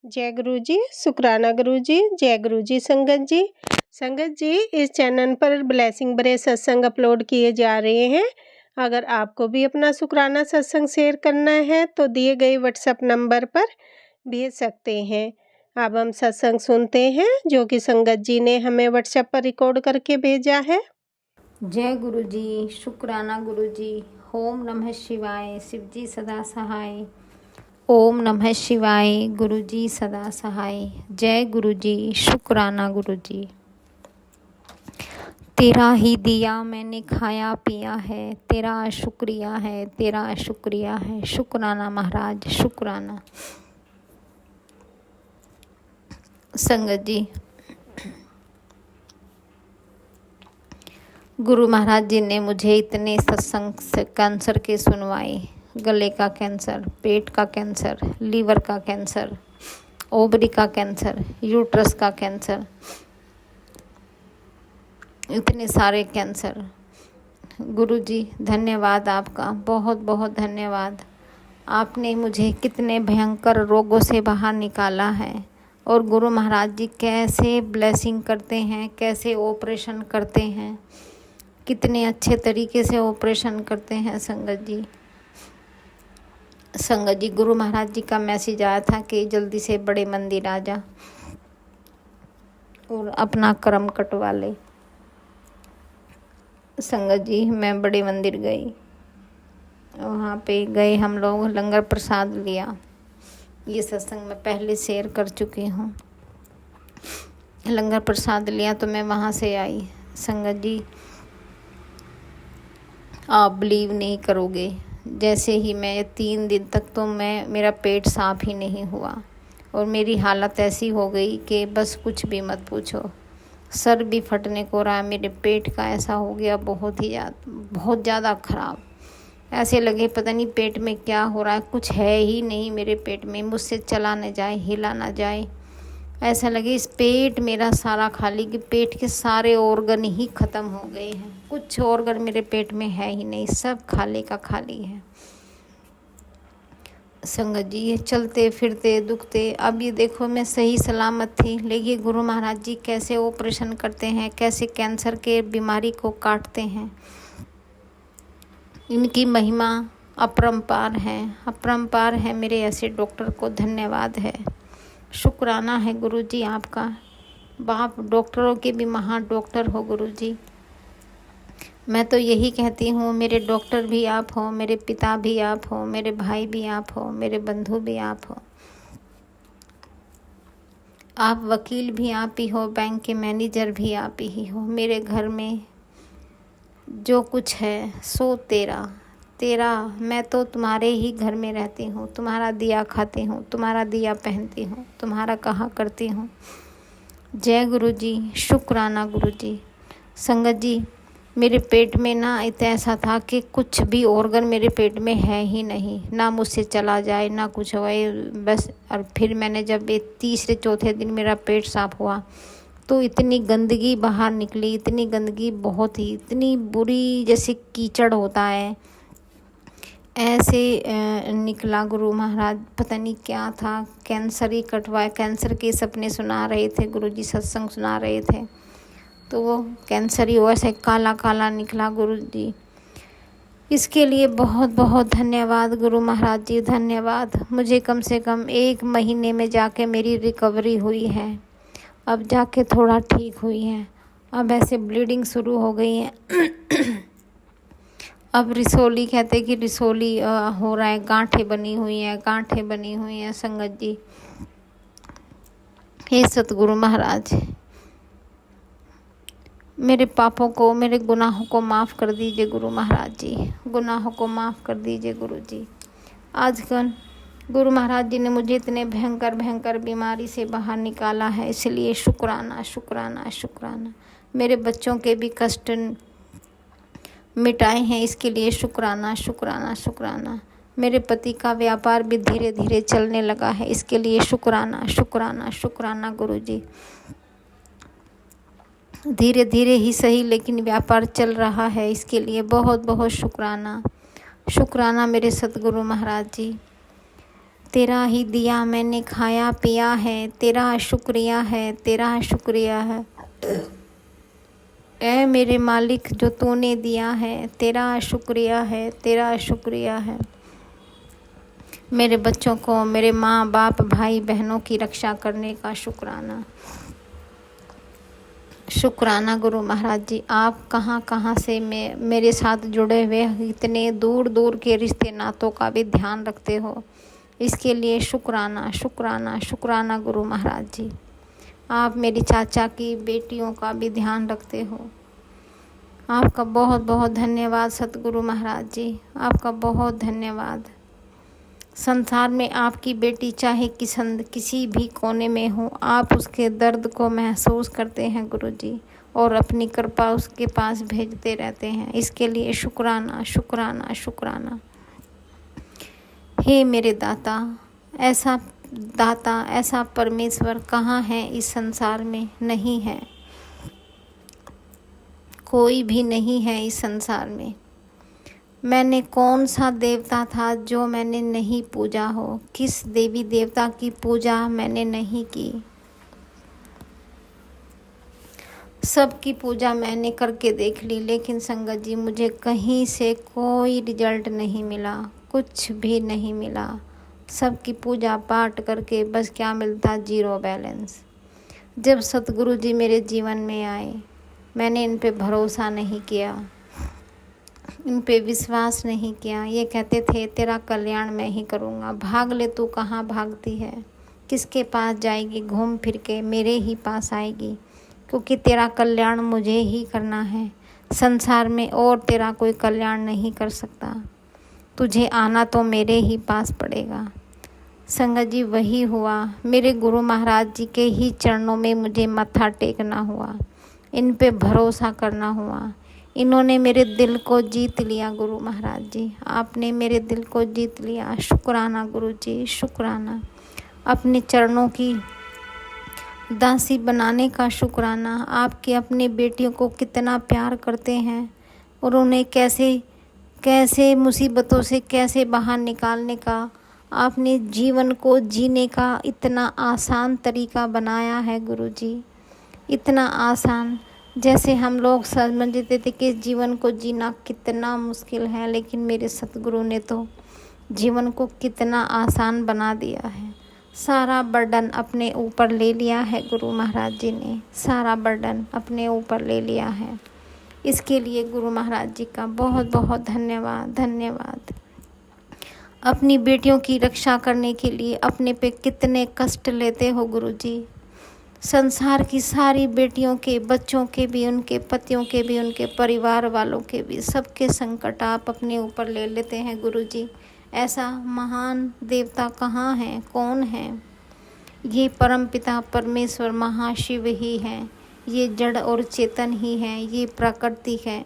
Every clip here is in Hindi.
जय गुरु जी, शुक्राना गुरु जी, जय गुरु जी संगत जी। संगत जी, इस चैनल पर ब्लेसिंग भरे सत्संग अपलोड किए जा रहे हैं। अगर आपको भी अपना शुक्राना सत्संग शेयर करना है तो दिए गए व्हाट्सएप नंबर पर भेज सकते हैं। अब हम सत्संग सुनते हैं जो कि संगत जी ने हमें व्हाट्सएप पर रिकॉर्ड करके भेजा है। जय गुरु जी, शुक्राना गुरु जी। ओम नमः शिवाय, शिव जी सदा सहाय। ओम नमः शिवाय, गुरु जी सदा सहाय। जय गुरु जी, शुक्राना गुरु जी। तेरा ही दिया मैंने खाया पिया है, तेरा शुक्रिया है, तेरा शुक्रिया है। शुक्राना महाराज, शुक्राना। संगत जी, गुरु महाराज जी ने मुझे इतने सत्संग से कैंसर के सुनवाए। गले का कैंसर, पेट का कैंसर, लीवर का कैंसर, ओवरी का कैंसर, यूट्रस का कैंसर, इतने सारे कैंसर। गुरु जी धन्यवाद आपका, बहुत बहुत धन्यवाद। आपने मुझे कितने भयंकर रोगों से बाहर निकाला है। और गुरु महाराज जी कैसे ब्लेसिंग करते हैं, कैसे ऑपरेशन करते हैं, कितने अच्छे तरीके से ऑपरेशन करते हैं। संगत जी, गुरु महाराज जी का मैसेज आया था कि जल्दी से बड़े मंदिर आ जा और अपना कर्म कटवा ले। संगत जी, मैं बड़े मंदिर गई, वहाँ पे गए हम लोग, लंगर प्रसाद लिया। ये सत्संग मैं पहले शेयर कर चुकी हूँ। लंगर प्रसाद लिया तो मैं वहाँ से आई। संगत जी, आप बिलीव नहीं करोगे, जैसे ही मैं 3 दिन तक तो मेरा पेट साफ ही नहीं हुआ और मेरी हालत ऐसी हो गई कि बस कुछ भी मत पूछो। सर भी फटने को रहा, मेरे पेट का ऐसा हो गया बहुत ज़्यादा ख़राब। ऐसे लगे पता नहीं पेट में क्या हो रहा है, कुछ है ही नहीं मेरे पेट में, मुझसे चला न जाए, हिला ना जाए। ऐसा लगे इस पेट मेरा सारा खाली, कि पेट के सारे ऑर्गन ही ख़त्म हो गए हैं, कुछ ऑर्गन मेरे पेट में है ही नहीं, सब खाली का खाली है। संगत जी, ये चलते फिरते दुखते, अब ये देखो मैं सही सलामत थी, लेकिन गुरु महाराज जी कैसे ऑपरेशन करते हैं, कैसे कैंसर के बीमारी को काटते हैं। इनकी महिमा अपरंपार है, अपरंपार है। मेरे ऐसे डॉक्टर को धन्यवाद है, शुक्राना है गुरु जी आपका। बाप डॉक्टरों के भी महान डॉक्टर हो गुरु जी। मैं तो यही कहती हूँ, मेरे डॉक्टर भी आप हो, मेरे पिता भी आप हो, मेरे भाई भी आप हो, मेरे बंधु भी आप हो, आप वकील भी आप ही हो, बैंक के मैनेजर भी आप ही हो। मेरे घर में जो कुछ है सो तेरा तेरा। मैं तो तुम्हारे ही घर में रहती हूँ, तुम्हारा दिया खाती हूँ, तुम्हारा दिया पहनती हूँ, तुम्हारा कहा करती हूँ। जय गुरु जी, शुक्राना गुरु जी। संगत जी, मेरे पेट में ना इतना ऐसा था कि कुछ भी ऑर्गन मेरे पेट में है ही नहीं, ना मुझसे चला जाए ना कुछ होए बस। और फिर मैंने जब ये तीसरे चौथे दिन मेरा पेट साफ हुआ तो इतनी गंदगी बाहर निकली, इतनी गंदगी, बहुत ही इतनी बुरी, जैसे कीचड़ होता है ऐसे निकला। गुरु महाराज पता नहीं क्या था, कैंसर ही कटवाए। कैंसर के सपने सुना रहे थे गुरु जी, सत्संग सुना रहे थे, तो वो कैंसर ही वैसे काला काला निकला गुरु जी। इसके लिए बहुत बहुत धन्यवाद गुरु महाराज जी, धन्यवाद। मुझे कम से कम 1 महीने में जाके मेरी रिकवरी हुई है, अब जाके थोड़ा ठीक हुई है। अब ऐसे ब्लीडिंग शुरू हो गई है। अब रिसोली कहते कि रिसोली हो रहा है, गांठें बनी हुई हैं, गांठें बनी हुई हैं। संगत जी, हे सतगुरु महाराज, मेरे पापों को, मेरे गुनाहों को माफ़ कर दीजिए गुरु महाराज जी, गुनाहों को माफ़ कर दीजिए गुरु जी। आजकल गुरु महाराज जी ने मुझे इतने भयंकर भयंकर बीमारी से बाहर निकाला है, इसलिए शुक्राना शुक्राना शुक्राना। मेरे बच्चों के भी कष्ट मिटाए हैं, इसके लिए शुक्राना शुक्राना शुक्राना। मेरे पति का व्यापार भी धीरे धीरे चलने लगा है, इसके लिए शुक्राना शुक्राना शुक्राना गुरु जी। धीरे धीरे ही सही लेकिन व्यापार चल रहा है, इसके लिए बहुत बहुत शुक्राना शुक्राना मेरे सतगुरु महाराज जी। तेरा ही दिया मैंने खाया पिया है, तेरा शुक्रिया है, तेरा शुक्रिया है। ऐ मेरे मालिक जो तूने दिया है, तेरा शुक्रिया है, तेरा शुक्रिया है। मेरे बच्चों को, मेरे माँ बाप भाई बहनों की रक्षा करने का शुक्राना। शुक्राना गुरु महाराज जी, आप कहाँ कहाँ से मेरे साथ जुड़े हुए इतने दूर दूर के रिश्ते नातों का भी ध्यान रखते हो, इसके लिए शुक्राना शुक्राना शुक्राना गुरु महाराज जी। आप मेरी चाचा की बेटियों का भी ध्यान रखते हो, आपका बहुत बहुत धन्यवाद सतगुरु महाराज जी, आपका बहुत धन्यवाद। संसार में आपकी बेटी चाहे किसी भी कोने में हो, आप उसके दर्द को महसूस करते हैं गुरु जी, और अपनी कृपा उसके पास भेजते रहते हैं, इसके लिए शुक्राना शुक्राना शुक्राना। हे मेरे दाता, ऐसा परमेश्वर कहाँ है इस संसार में? नहीं है, कोई भी नहीं है इस संसार में। मैंने कौन सा देवता था जो मैंने नहीं पूजा हो? किस देवी देवता की पूजा मैंने नहीं की? सबकी पूजा मैंने करके देख ली, लेकिन संगत जी मुझे कहीं से कोई रिजल्ट नहीं मिला, कुछ भी नहीं मिला। सबकी पूजा पाठ करके बस क्या मिलता? Zero balance. जब सतगुरु जी मेरे जीवन में आए, मैंने इन पे भरोसा नहीं किया, इन पे विश्वास नहीं किया। ये कहते थे तेरा कल्याण मैं ही करूँगा। भाग ले, तू कहाँ भागती है? किसके पास जाएगी? घूम फिर के मेरे ही पास आएगी, क्योंकि तेरा कल्याण मुझे ही करना है। संसार में और तेरा कोई कल्याण नहीं कर सकता, तुझे आना तो मेरे ही पास पड़ेगा। संगत जी वही हुआ, मेरे गुरु महाराज जी के ही चरणों में मुझे मत्था टेकना हुआ, इन पे भरोसा करना हुआ। इन्होंने मेरे दिल को जीत लिया गुरु महाराज जी, आपने मेरे दिल को जीत लिया। शुक्राना गुरु जी, शुक्राना। अपने चरणों की दासी बनाने का शुक्राना। आपके अपने बेटियों को कितना प्यार करते हैं और उन्हें कैसे कैसे मुसीबतों से कैसे बाहर निकालने का आपने जीवन को जीने का इतना आसान तरीका बनाया है गुरु जी, इतना आसान। जैसे हम लोग समझते थे कि जीवन को जीना कितना मुश्किल है, लेकिन मेरे सतगुरु ने तो जीवन को कितना आसान बना दिया है। सारा बर्डन अपने ऊपर ले लिया है गुरु महाराज जी ने, सारा बर्डन अपने ऊपर ले लिया है। इसके लिए गुरु महाराज जी का बहुत बहुत धन्यवाद धन्यवाद। अपनी बेटियों की रक्षा करने के लिए अपने पे कितने कष्ट लेते हो गुरु जी। संसार की सारी बेटियों के, बच्चों के भी, उनके पतियों के भी, उनके परिवार वालों के भी, सबके संकट आप अपने ऊपर ले लेते हैं गुरु जी। ऐसा महान देवता कहाँ है? कौन है? ये परमपिता परमेश्वर महाशिव ही हैं। ये जड़ और चेतन ही है, ये प्रकृति है,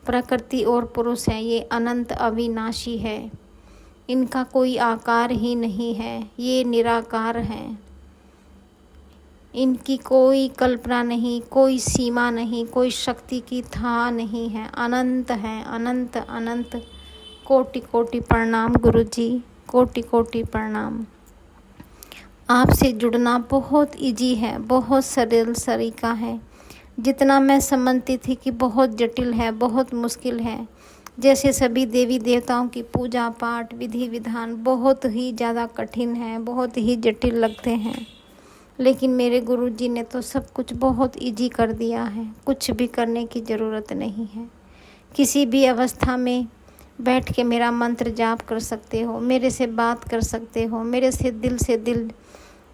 प्रकृति और पुरुष है। ये अनंत अविनाशी है, इनका कोई आकार ही नहीं है, ये निराकार हैं। इनकी कोई कल्पना नहीं, कोई सीमा नहीं, कोई शक्ति की था नहीं है, अनंत है, अनंत अनंत। कोटि कोटि प्रणाम गुरु जी, कोटि कोटि प्रणाम। आपसे जुड़ना बहुत इजी है, बहुत सरल तरीका है। जितना मैं समझती थी कि बहुत जटिल है, बहुत मुश्किल है, जैसे सभी देवी देवताओं की पूजा पाठ विधि विधान बहुत ही ज़्यादा कठिन है, बहुत ही जटिल लगते हैं, लेकिन मेरे गुरु जी ने तो सब कुछ बहुत इजी कर दिया है। कुछ भी करने की ज़रूरत नहीं है। किसी भी अवस्था में बैठ के मेरा मंत्र जाप कर सकते हो, मेरे से बात कर सकते हो, मेरे से दिल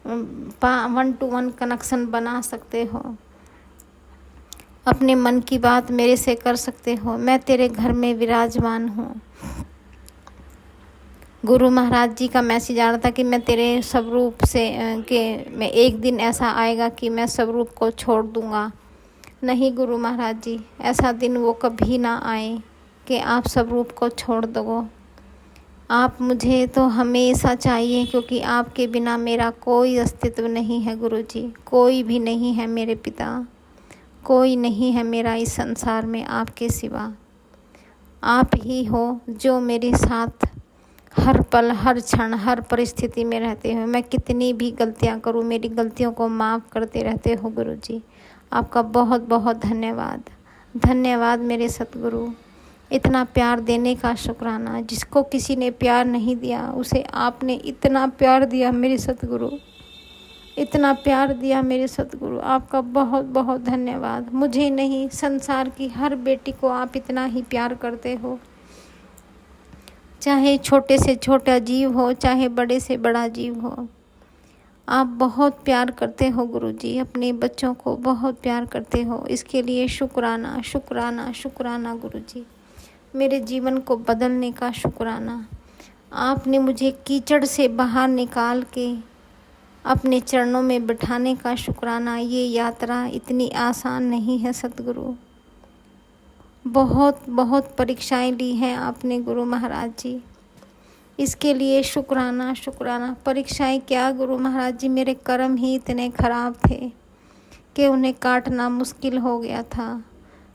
1-to-1 कनेक्शन बना सकते हो, अपने मन की बात मेरे से कर सकते हो। मैं तेरे घर में विराजमान हूँ। गुरु महाराज जी का मैसेज आ रहा था कि मैं तेरे स्वरूप से मैं एक दिन ऐसा आएगा कि मैं स्वरूप को छोड़ दूँगा। नहीं गुरु महाराज जी, ऐसा दिन वो कभी ना आए कि आप स्वरूप को छोड़ दो। आप मुझे तो हमेशा चाहिए, क्योंकि आपके बिना मेरा कोई अस्तित्व नहीं है गुरु जी। कोई भी नहीं है मेरे पिता, कोई नहीं है मेरा इस संसार में आपके सिवा। आप ही हो जो मेरे साथ हर पल, हर क्षण, हर परिस्थिति में रहते हुए मैं कितनी भी गलतियां करूं, मेरी गलतियों को माफ़ करते रहते हो गुरुजी। आपका बहुत बहुत धन्यवाद। धन्यवाद मेरे सतगुरु। इतना प्यार देने का शुक्राना। जिसको किसी ने प्यार नहीं दिया उसे आपने इतना प्यार दिया मेरे सतगुरु, इतना प्यार दिया मेरे सतगुरु। आपका बहुत बहुत धन्यवाद। मुझे नहीं, संसार की हर बेटी को आप इतना ही प्यार करते हो। चाहे छोटे से छोटा जीव हो, चाहे बड़े से बड़ा जीव हो, आप बहुत प्यार करते हो गुरुजी। अपने बच्चों को बहुत प्यार करते हो। इसके लिए शुक्राना, शुक्राना, शुक्राना गुरुजी। मेरे जीवन को बदलने का शुक्राना। आपने मुझे कीचड़ से बाहर निकाल के अपने चरणों में बिठाने का शुक्राना। ये यात्रा इतनी आसान नहीं है सतगुरु। बहुत बहुत परीक्षाएं ली हैं आपने गुरु महाराज जी। इसके लिए शुक्राना, शुक्राना। परीक्षाएं क्या गुरु महाराज जी, मेरे कर्म ही इतने खराब थे कि उन्हें काटना मुश्किल हो गया था।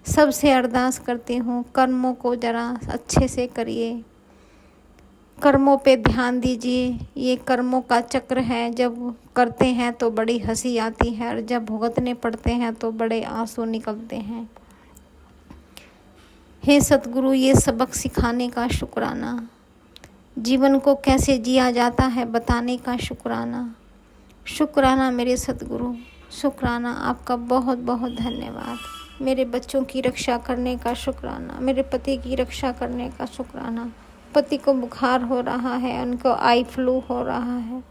सबसे अरदास करती हूँ, कर्मों को ज़रा अच्छे से करिए, कर्मों पे ध्यान दीजिए। ये कर्मों का चक्र है, जब करते हैं तो बड़ी हंसी आती है और जब भुगतने पड़ते हैं तो बड़े आंसू निकलते हैं। हे सतगुरु, ये सबक सिखाने का शुक्राना। जीवन को कैसे जिया जाता है बताने का शुक्राना। शुक्राना मेरे सतगुरु, शुक्राना। आपका बहुत बहुत धन्यवाद। मेरे बच्चों की रक्षा करने का शुक्राना, मेरे पति की रक्षा करने का शुक्राना। पति को बुखार हो रहा है, उनको आई फ्लू हो रहा है।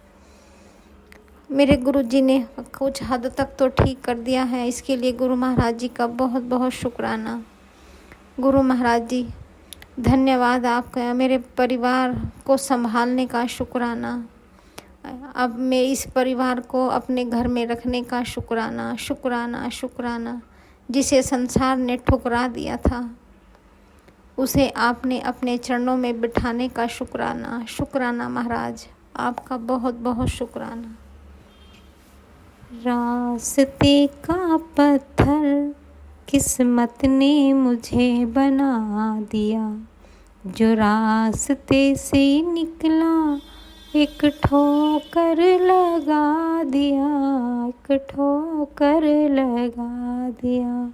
मेरे गुरुजी ने कुछ हद तक तो ठीक कर दिया है। इसके लिए गुरु महाराज जी का बहुत बहुत शुक्राना। गुरु महाराज जी धन्यवाद आपका। मेरे परिवार को संभालने का शुक्राना। अब मैं इस परिवार को अपने घर में रखने का शुक्राना, शुक्राना, शुक्राना। जिसे संसार ने ठुकरा दिया था उसे आपने अपने चरणों में बिठाने का शुक्राना, शुक्राना महाराज। आपका बहुत बहुत शुक्राना। रास्ते का पत्थर किस्मत ने मुझे बना दिया, जो रास्ते से निकला एक ठोकर लगा दिया, एक ठोकर लगा दिया।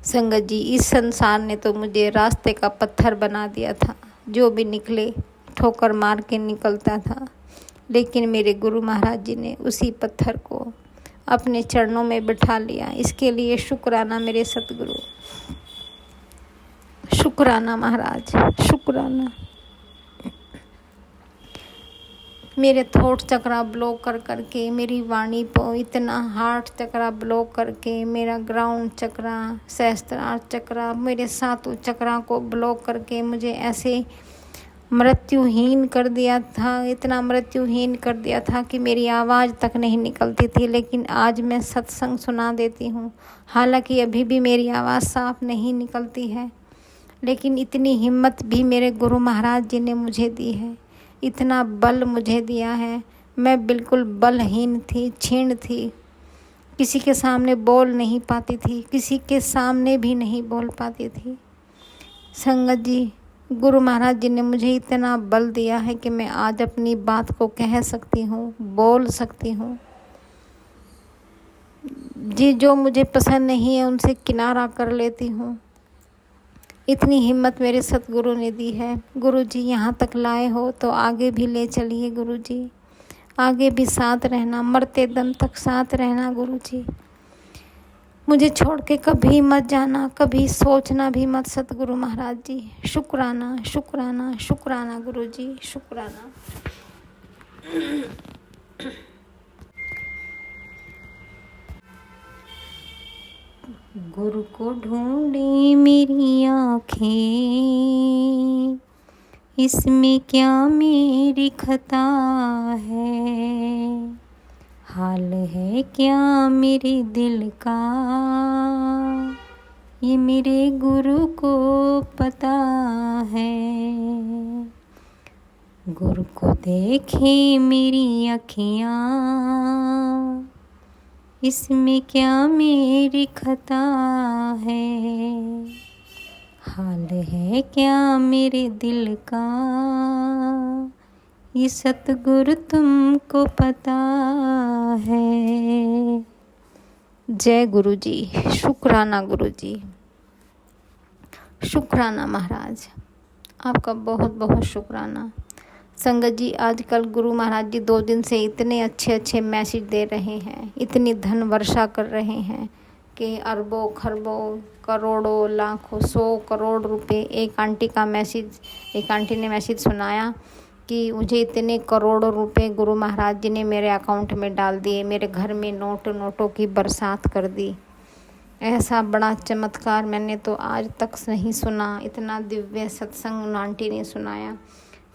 संगत जी, इस संसार ने तो मुझे रास्ते का पत्थर बना दिया था। जो भी निकले ठोकर मार के निकलता था, लेकिन मेरे गुरु महाराज जी ने उसी पत्थर को अपने चरणों में बिठा लिया। इसके लिए शुक्राना मेरे सतगुरु, शुक्राना महाराज, शुक्राना। मेरे थॉट चक्रा ब्लॉक कर करके, मेरी वाणी को इतना हार्ट चक्रा ब्लॉक करके, मेरा ग्राउंड चक्रा, सहस्त्रार चक्रा, मेरे सातों चक्रा को ब्लॉक करके मुझे ऐसे मृत्युहीन कर दिया था, इतना मृत्युहीन कर दिया था कि मेरी आवाज़ तक नहीं निकलती थी। लेकिन आज मैं सत्संग सुना देती हूँ। हालांकि अभी भी मेरी आवाज़ साफ नहीं निकलती है, लेकिन इतनी हिम्मत भी मेरे गुरु महाराज जी ने मुझे दी है, इतना बल मुझे दिया है। मैं बिल्कुल बलहीन थी, क्षीण थी, किसी के सामने बोल नहीं पाती थी, किसी के सामने भी नहीं बोल पाती थी। संगत जी, गुरु महाराज जी ने मुझे इतना बल दिया है कि मैं आज अपनी बात को कह सकती हूँ, बोल सकती हूँ। जी, जो मुझे पसंद नहीं है उनसे किनारा कर लेती हूँ। इतनी हिम्मत मेरे सतगुरु ने दी है। गुरु जी यहाँ तक लाए हो तो आगे भी ले चलिए गुरु जी, आगे भी साथ रहना, मरते दम तक साथ रहना गुरु जी। मुझे छोड़ के कभी मत जाना, कभी सोचना भी मत सतगुरु महाराज जी। शुक्राना, शुक्राना, शुक्राना गुरु जी, शुक्राना। गुरु को ढूंढे मेरी आँखें, इसमें क्या मेरी खता है, हाल है क्या मेरे दिल का, ये मेरे गुरु को पता है। गुरु को देखे मेरी अखियाँ, इसमें क्या मेरी खता है, हाल है क्या मेरे दिल का, ये सतगुरु तुमको पता है। जय गुरु जी, शुक्राना गुरु जी, शुक्राना महाराज, आपका बहुत बहुत शुक्राना। संगत जी, आजकल गुरु महाराज जी 2 दिन से इतने अच्छे अच्छे मैसेज दे रहे हैं, इतनी धन वर्षा कर रहे हैं कि अरबों खरबों करोड़ों लाखों 100 करोड़ रुपए। एक आंटी ने मैसेज सुनाया कि मुझे इतने करोड़ों रुपए गुरु महाराज जी ने मेरे अकाउंट में डाल दिए, मेरे घर में नोटों की बरसात कर दी। ऐसा बड़ा चमत्कार मैंने तो आज तक नहीं सुना। इतना दिव्य सत्संग उन आंटी ने सुनाया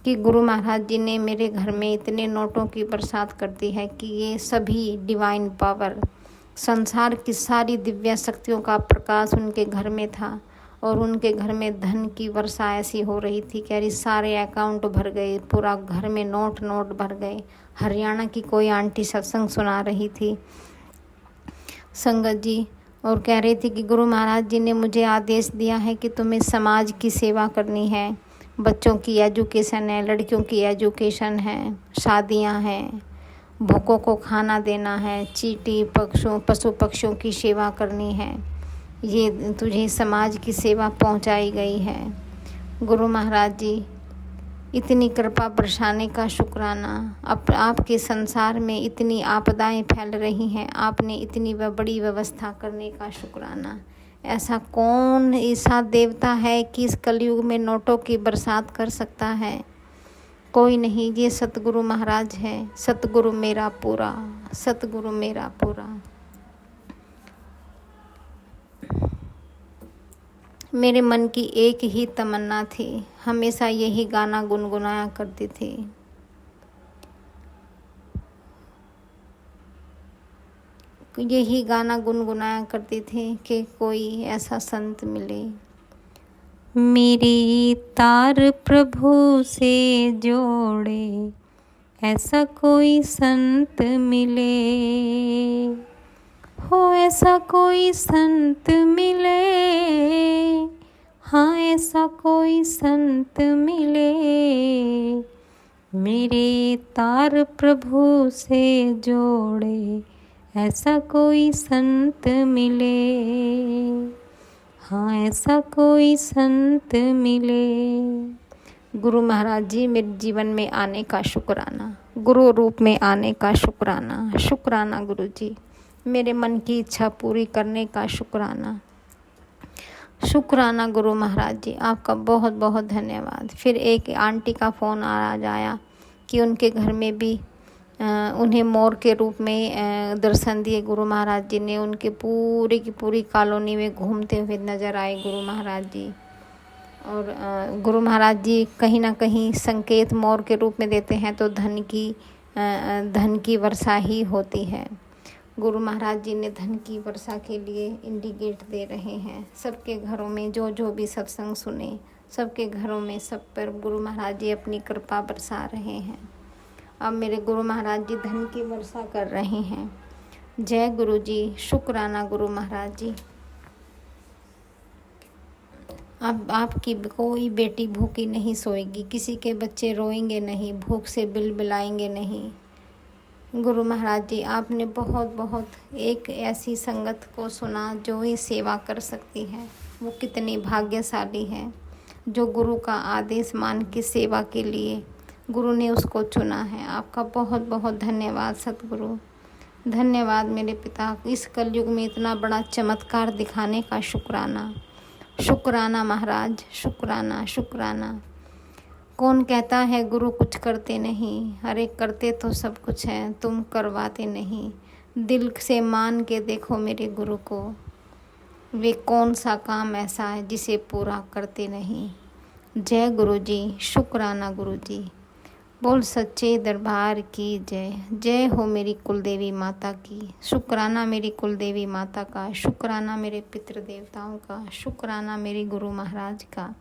कि गुरु महाराज जी ने मेरे घर में इतने नोटों की बरसात कर दी है कि ये सभी डिवाइन पावर, संसार की सारी दिव्य शक्तियों का प्रकाश उनके घर में था और उनके घर में धन की वर्षा ऐसी हो रही थी कि अरे सारे अकाउंट भर गए, पूरा घर में नोट भर गए। हरियाणा की कोई आंटी सत्संग सुना रही थी संगत जी, और कह रही थी कि गुरु महाराज जी ने मुझे आदेश दिया है कि तुम्हें समाज की सेवा करनी है। बच्चों की एजुकेशन है, लड़कियों की एजुकेशन है, शादियां हैं, भूखों को खाना देना है, चींटी पशु पक्षियों की सेवा करनी है। ये तुझे समाज की सेवा पहुंचाई गई है। गुरु महाराज जी, इतनी कृपा बरसाने का शुक्राना। आपके संसार में इतनी आपदाएं फैल रही हैं, आपने इतनी बड़ी व्यवस्था करने का शुक्राना। ऐसा कौन ऐसा देवता है कि इस कलयुग में नोटों की बरसात कर सकता है? कोई नहीं, ये सतगुरु महाराज है। सतगुरु मेरा पूरा, सतगुरु मेरा पूरा। मेरे मन की एक ही तमन्ना थी, हमेशा यही गाना गुनगुनाया करती थी। यही गाना गुनगुनाया करती थी कि कोई ऐसा संत मिले। मेरी तार प्रभु से जोड़े, ऐसा कोई संत मिले हो, ऐसा कोई संत मिले, हाँ ऐसा कोई संत मिले। मेरे तार प्रभु से जोड़े, ऐसा कोई संत मिले, हाँ ऐसा कोई संत मिले। गुरु महाराज जी मेरे जीवन में आने का शुक्राना, गुरु रूप में आने का शुक्राना। शुक्राना गुरु जी, मेरे मन की इच्छा पूरी करने का शुक्राना। शुक्राना गुरु महाराज जी, आपका बहुत बहुत धन्यवाद। फिर एक आंटी का फ़ोन आया कि उनके घर में भी उन्हें मोर के रूप में दर्शन दिए गुरु महाराज जी ने। उनके पूरी की पूरी कॉलोनी में घूमते हुए नज़र आए गुरु महाराज जी। और गुरु महाराज जी कहीं ना कहीं संकेत मोर के रूप में देते हैं तो धन की वर्षा ही होती है। गुरु महाराज जी ने धन की वर्षा के लिए इंडिकेट दे रहे हैं। सबके घरों में जो भी सत्संग सुने, सबके घरों में सब पर गुरु महाराज जी अपनी कृपा बरसा रहे हैं। अब मेरे गुरु महाराज जी धन की वर्षा कर रहे हैं। जय गुरु जी, शुक्राना गुरु महाराज जी। अब आपकी कोई बेटी भूखी नहीं सोएगी, किसी के बच्चे रोएंगे नहीं, भूख से बिलबिलाएंगे नहीं। गुरु महाराज जी, आपने बहुत एक ऐसी संगत को सुना जो ये सेवा कर सकती है। वो कितनी भाग्यशाली है जो गुरु का आदेश मान के सेवा के लिए गुरु ने उसको चुना है। आपका बहुत बहुत धन्यवाद सतगुरु, धन्यवाद मेरे पिता। इस कलयुग में इतना बड़ा चमत्कार दिखाने का शुक्राना। शुक्राना महाराज, शुक्राना शुक्राना। कौन कहता है गुरु कुछ करते नहीं? अरे करते तो सब कुछ है, तुम करवाते नहीं। दिल से मान के देखो मेरे गुरु को, वे कौन सा काम ऐसा है जिसे पूरा करते नहीं। जय गुरु जी, शुक्राना गुरु जी। बोल सच्चे दरबार की जय। जय हो मेरी कुलदेवी माता की। शुक्राना मेरी कुलदेवी माता का, शुक्राना मेरे पितृ देवताओं का, शुक्राना मेरी गुरु महाराज का,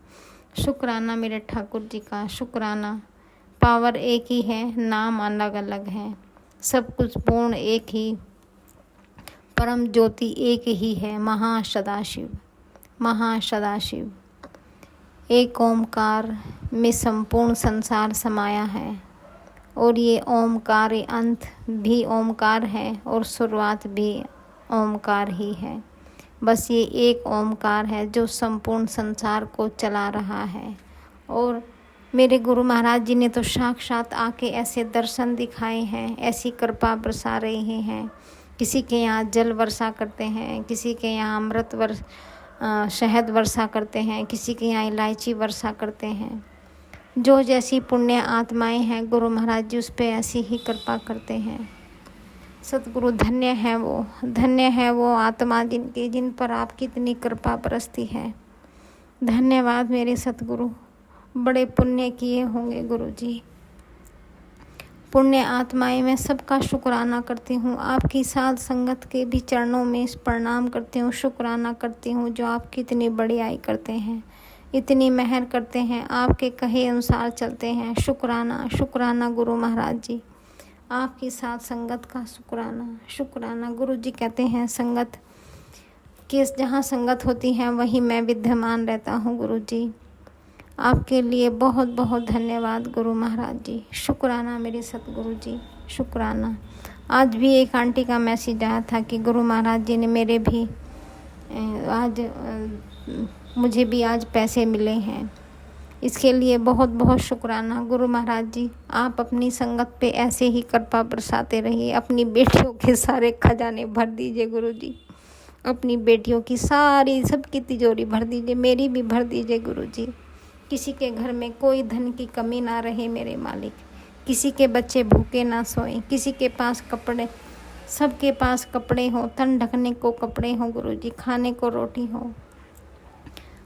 शुक्राना मेरे ठाकुर जी का। शुक्राना, पावर एक ही है, नाम अलग अलग है, सब कुछ पूर्ण एक ही, परम ज्योति एक ही है, महासदाशिव, महासदाशिव। एक ओमकार में संपूर्ण संसार समाया है और ये ओमकार अंत भी ओमकार है और शुरुआत भी ओमकार ही है। बस ये एक ओमकार है जो संपूर्ण संसार को चला रहा है। और मेरे गुरु महाराज जी ने तो साक्षात आके ऐसे दर्शन दिखाए हैं, ऐसी कृपा बरसा रहे हैं। किसी के यहाँ जल वर्षा करते हैं, किसी के यहाँ शहद वर्षा करते हैं, किसी के यहाँ इलायची वर्षा करते हैं। जो जैसी पुण्य आत्माएं हैं गुरु महाराज जी उस पे ऐसी ही कृपा करते हैं। सतगुरु धन्य है वो आत्मा जिन पर आपकी इतनी कृपा बरसती है। धन्यवाद मेरे सतगुरु, बड़े पुण्य किए होंगे गुरु जी। पुण्य आत्माएं मैं सबका शुक्राना करती हूँ। आपकी साध संगत के भी चरणों में प्रणाम करती हूँ, शुक्राना करती हूँ जो आपकी इतनी बड़ाई करते हैं, इतनी मेहर करते हैं, आपके कहे अनुसार चलते हैं। शुक्राना गुरु महाराज जी, आपकी साथ संगत का शुक्राना। गुरु जी कहते हैं संगत कि जहाँ संगत होती है वहीं मैं विद्यमान रहता हूँ। गुरु जी आपके लिए बहुत बहुत धन्यवाद गुरु महाराज जी। शुक्राना मेरे सतगुरु जी, शुक्राना। आज भी एक आंटी का मैसेज आया था कि गुरु महाराज जी ने मुझे भी आज पैसे मिले हैं। इसके लिए बहुत बहुत शुक्राना गुरु महाराज जी। आप अपनी संगत पे ऐसे ही कृपा बरसाते रहिए। अपनी बेटियों के सारे खजाने भर दीजिए गुरु जी। अपनी बेटियों की सबकी तिजोरी भर दीजिए, मेरी भी भर दीजिए गुरु जी। किसी के घर में कोई धन की कमी ना रहे मेरे मालिक। किसी के बच्चे भूखे ना सोएं, किसी के पास कपड़े, सबके पास कपड़े हो, तन ढकने को कपड़े हो गुरु जी, खाने को रोटी हो,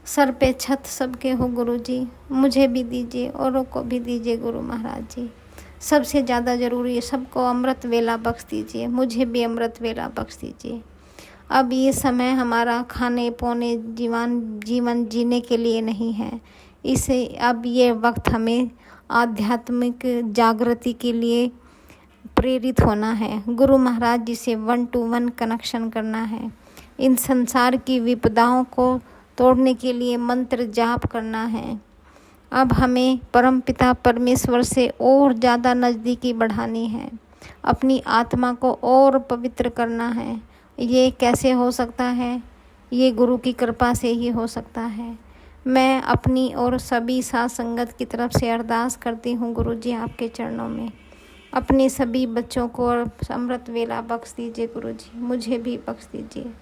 सर पे छत सबके हो गुरु जी। मुझे भी दीजिए, औरों को भी दीजिए गुरु महाराज जी। सबसे ज़्यादा ज़रूरी है सबको अमृत वेला बख्श दीजिए, मुझे भी अमृत वेला बख्श दीजिए। अब ये समय हमारा खाने पौने जीवन जीने के लिए नहीं है। अब ये वक्त हमें आध्यात्मिक जागृति के लिए प्रेरित होना है। गुरु महाराज जी से 1 to 1 कनेक्शन करना है। इन संसार की विपदाओं को तोड़ने के लिए मंत्र जाप करना है। अब हमें परमपिता परमेश्वर से और ज़्यादा नज़दीकी बढ़ानी है। अपनी आत्मा को और पवित्र करना है। ये कैसे हो सकता है? ये गुरु की कृपा से ही हो सकता है। मैं अपनी और सभी साथ संगत की तरफ से अरदास करती हूँ गुरु जी आपके चरणों में। अपने सभी बच्चों को अमृत वेला बख्श दीजिए गुरु जी, मुझे भी बख्श दीजिए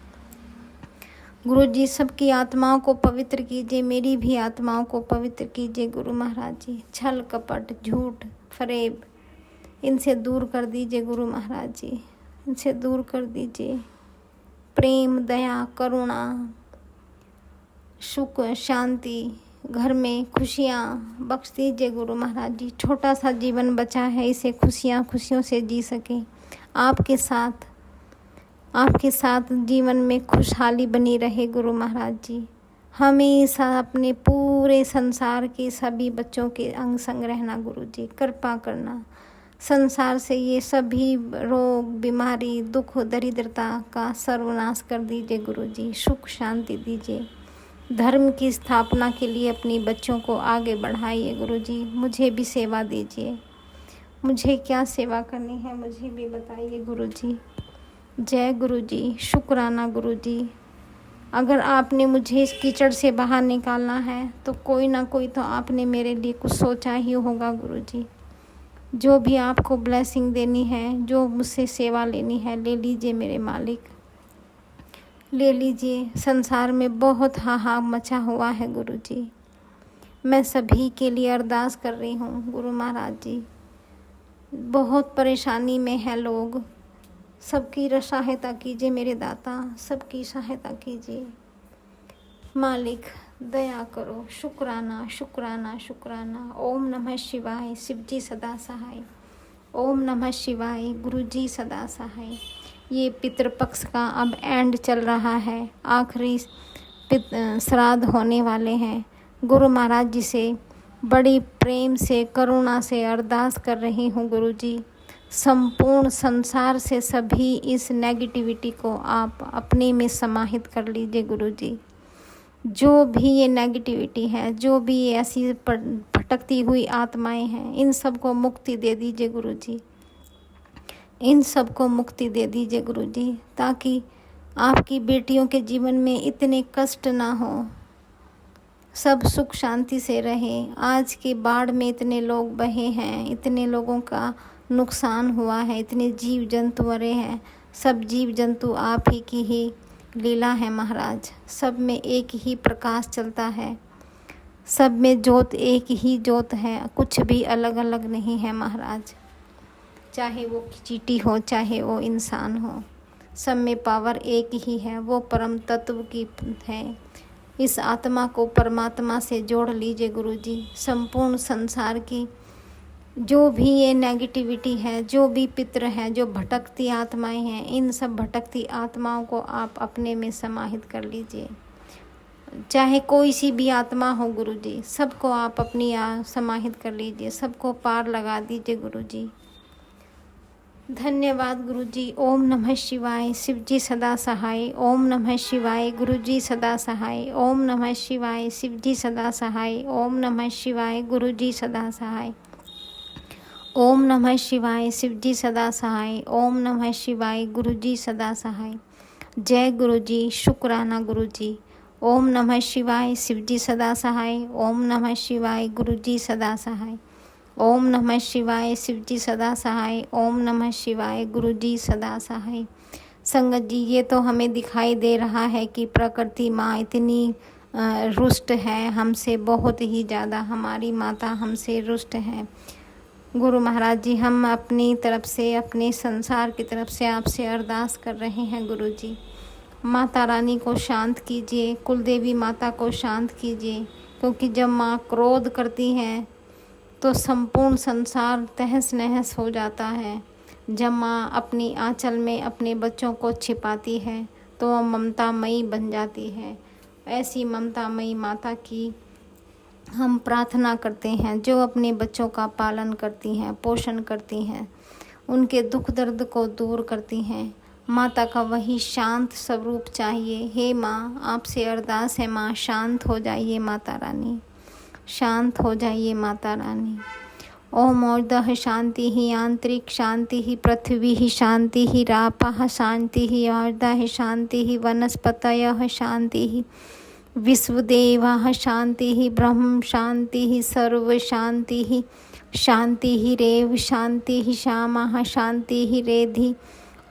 गुरु जी। सबकी आत्माओं को पवित्र कीजिए, मेरी भी आत्माओं को पवित्र कीजिए गुरु महाराज जी। छल कपट झूठ फरेब इनसे दूर कर दीजिए गुरु महाराज जी, इनसे दूर कर दीजिए। प्रेम दया करुणा सुख शांति घर में खुशियाँ बख्श दीजिए गुरु महाराज जी। छोटा सा जीवन बचा है, इसे खुशियों से जी सके। आपके साथ जीवन में खुशहाली बनी रहे गुरु महाराज जी। हमेशा अपने पूरे संसार के सभी बच्चों के अंग संग रहना गुरु जी, कृपा करना। संसार से ये सभी रोग बीमारी दुख दरिद्रता का सर्वनाश कर दीजिए गुरु जी। सुख शांति दीजिए। धर्म की स्थापना के लिए अपनी बच्चों को आगे बढ़ाइए गुरु जी। मुझे भी सेवा दीजिए, मुझे क्या सेवा करनी है मुझे भी बताइए गुरु जी। जय गुरु जी, शुक्राना गुरु जी। अगर आपने मुझे इस कीचड़ से बाहर निकालना है तो कोई ना कोई तो आपने मेरे लिए कुछ सोचा ही होगा गुरु जी। जो भी आपको ब्लेसिंग देनी है, जो मुझसे सेवा लेनी है, ले लीजिए मेरे मालिक, ले लीजिए। संसार में बहुत हाहाकार मचा हुआ है गुरु जी। मैं सभी के लिए अरदास कर रही हूँ गुरु महाराज जी। बहुत परेशानी में है लोग, सबकी सहायता कीजिए मेरे दाता, सबकी सहायता कीजिए मालिक, दया करो। शुक्राना शुक्राना शुक्राना। ओम नमः शिवाय, शिव जी सदा सहाय। ओम नमः शिवाय, गुरु जी सदा सहाय। ये पितृपक्ष का अब एंड चल रहा है, आखिरी श्राद्ध होने वाले हैं। गुरु महाराज जी से बड़ी प्रेम से करुणा से अरदास कर रही हूँ गुरु जी। संपूर्ण संसार से सभी इस नेगेटिविटी को आप अपने में समाहित कर लीजिए गुरु जी। जो भी ये नेगेटिविटी है, जो भी ये ऐसी भटकती हुई आत्माएं हैं, इन सबको मुक्ति दे दीजिए गुरुजी, इन सबको मुक्ति दे दीजिए गुरुजी, ताकि आपकी बेटियों के जीवन में इतने कष्ट ना हो, सब सुख शांति से रहें। आज के बाढ़ में इतने लोग बहे हैं, इतने लोगों का नुकसान हुआ है, इतने जीव जंतु मरे हैं। सब जीव जंतु आप ही की ही लीला है महाराज। सब में एक ही प्रकाश चलता है, सब में ज्योत एक ही ज्योत है, कुछ भी अलग अलग नहीं है महाराज। चाहे वो चींटी हो, चाहे वो इंसान हो, सब में पावर एक ही है, वो परम तत्व की है। इस आत्मा को परमात्मा से जोड़ लीजिए गुरुजी। संपूर्ण संसार की जो भी ये नेगेटिविटी है, जो भी पितर है, जो भटकती आत्माएं हैं, इन सब भटकती आत्माओं को आप अपने में समाहित कर लीजिए। चाहे कोई सी भी आत्मा हो गुरुजी, सबको आप अपनी समाहित कर लीजिए, सबको पार लगा दीजिए गुरुजी। धन्यवाद गुरुजी। ओम नमः शिवाय। शिवजी सदा सहाय। ओम नमः शिवाय। गुरुजी सदा सहाय। ओम नमः शिवाय। शिवजी सदा सहाय। ओम नमः शिवाय। गुरुजी सदा सहाय। ओम नमः शिवाय। शिवजी सदा सहाय। ओम नमः शिवाय। गुरुजी सदा सहाय। जय गुरुजी। शुक्राना गुरुजी। ओम नमः शिवाय। शिवजी सदा सहाय। ओम नमः शिवाय। गुरुजी सदा सहाय। ओम नमः शिवाय। शिवजी सदा सहाय। ओम नमः शिवाय। गुरुजी सदा सहाय। संगत जी, ये तो हमें दिखाई दे रहा है कि प्रकृति माँ इतनी रुष्ट है हमसे, बहुत ही ज़्यादा हमारी माता हमसे रुष्ट है। गुरु महाराज जी, हम अपनी तरफ से, अपने संसार की तरफ से आपसे अरदास कर रहे हैं गुरु जी। माता रानी को शांत कीजिए, कुलदेवी माता को शांत कीजिए, क्योंकि जब माँ क्रोध करती हैं तो संपूर्ण संसार तहस नहस हो जाता है। जब माँ अपनी आंचल में अपने बच्चों को छिपाती है तो वह ममतामयी बन जाती है। ऐसी ममतामयी माता की हम प्रार्थना करते हैं, जो अपने बच्चों का पालन करती हैं, पोषण करती हैं, उनके दुख दर्द को दूर करती हैं। माता का वही शांत स्वरूप चाहिए। हे माँ, आपसे अरदास है माँ, शांत हो जाइए माता रानी, शांत हो जाइए माता रानी। ओम और्धः शांति ही, आंतरिक शांति ही, पृथ्वी ही शांति ही, रापः शांति ही, और्धः शांति ही, वनस्पतयः शांति ही, विश्वदेवः शांति ही, ब्रह्म शांति ही, सर्व शांति ही, शांति ही रेव शांति ही, श्यामः शांति ही, रेधि।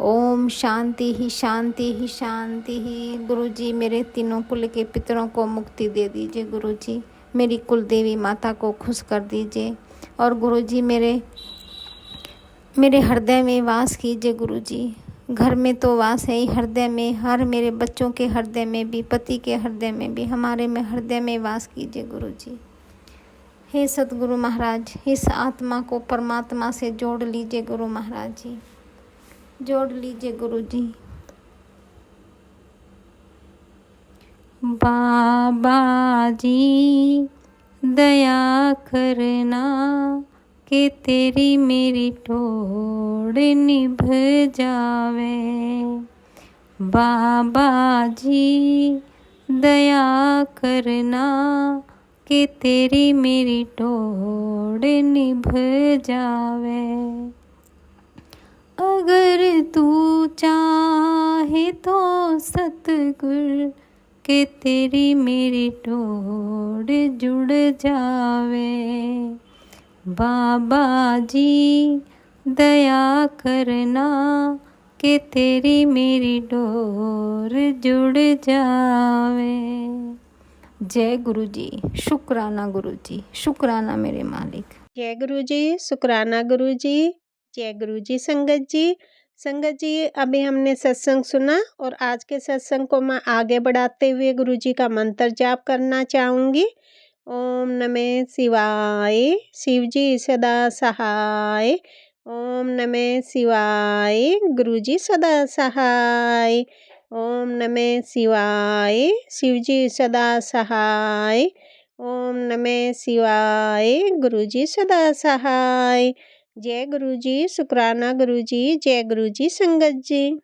ओम शांति ही, शांति ही, शांति ही। गुरुजी, मेरे तीनों कुल के पितरों को मुक्ति दे दीजिए गुरुजी। मेरी कुल देवी माता को खुश कर दीजिए। और गुरुजी, मेरे हृदय में वास कीजिए गुरुजी। घर में तो वास है ही, हृदय में, हर मेरे बच्चों के हृदय में भी, पति के हृदय में भी, हमारे में हृदय में वास कीजिए गुरुजी। हे सतगुरु महाराज, इस आत्मा को परमात्मा से जोड़ लीजिए गुरु महाराज जी, जोड़ लीजिए गुरुजी। बाबा जी दया करना कि तेरी मेरी टोड़ निभ जावे। बाबा जी दया करना कि तेरी मेरी टोड़ निभ जावे। अगर तू चाहे तो सतगुर कि तेरी मेरी टोड़ जुड़ जावे। बाबा जी दया करना कि तेरी मेरी डोर जुड़ जावे। जय गुरु जी। शुक्राना गुरु जी, शुक्राना मेरे मालिक। जय गुरु जी। शुक्राना गुरु जी। जय गुरु जी। संगत जी, अभी हमने सत्संग सुना और आज के सत्संग को मैं आगे बढ़ाते हुए गुरु जी का मंत्र जाप करना चाहूँगी। ओम नमः शिवाय। शिव जी सदा सहाय। ओम नमः शिवाय। गुरु जी सदा सहाय। ओम नमः शिवाय। शिव जी सदा सहाय। ओम नमः शिवाय। गुरु जी सदा सहाय। जय गुरु जी। शुक्राना गुरु जी। जय गुरु जी। संगत जी।